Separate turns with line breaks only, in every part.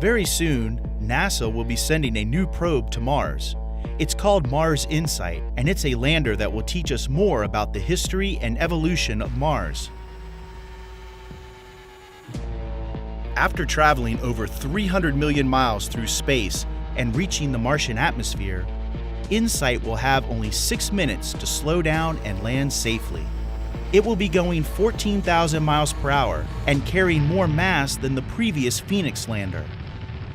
Very soon, NASA will be sending a new probe to Mars. It's called Mars InSight, and it's a lander that will teach us more about the history and evolution of Mars. After traveling over 300 million miles through space and reaching the Martian atmosphere, InSight will have only 6 minutes to slow down and land safely. It will be going 14,000 miles per hour and carrying more mass than the previous Phoenix lander.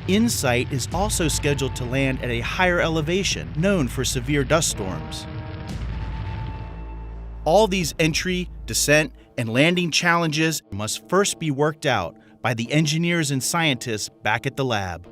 InSight is also scheduled to land at a higher elevation, known for severe dust storms. All these entry, descent, and landing challenges must first be worked out by the engineers and scientists back at the lab.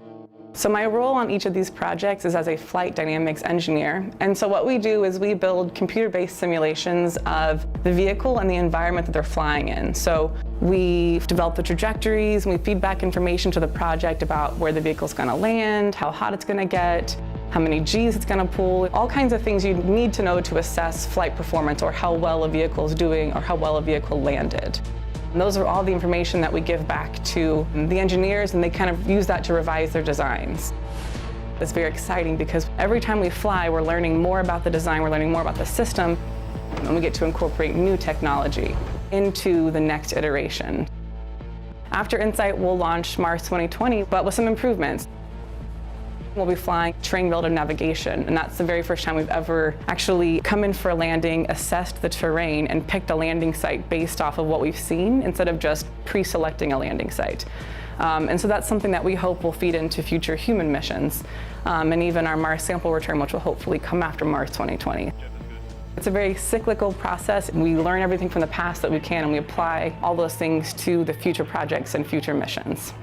So my role on each of these projects is as a flight dynamics engineer. And so what we do is we build computer-based simulations of the vehicle and the environment that they're flying in. So we develop the trajectories, and we feed back information to the project about where the vehicle's going to land, how hot it's going to get, how many Gs it's going to pull, all kinds of things you need to know to assess flight performance or how well a vehicle is doing or how well a vehicle landed. And those are all the information that we give back to the engineers, and they kind of use that to revise their designs. It's very exciting because every time we fly, we're learning more about the design, we're learning more about the system, and we get to incorporate new technology into the next iteration. After InSight, we'll launch Mars 2020, but with some improvements. We'll be flying terrain relative navigation, and that's the very first time we've ever actually come in for a landing, assessed the terrain, and picked a landing site based off of what we've seen instead of just pre-selecting a landing site. And so that's something that we hope will feed into future human missions, and even our Mars sample return, which will hopefully come after Mars 2020. It's a very cyclical process, and we learn everything from the past that we can, and we apply all those things to the future projects and future missions.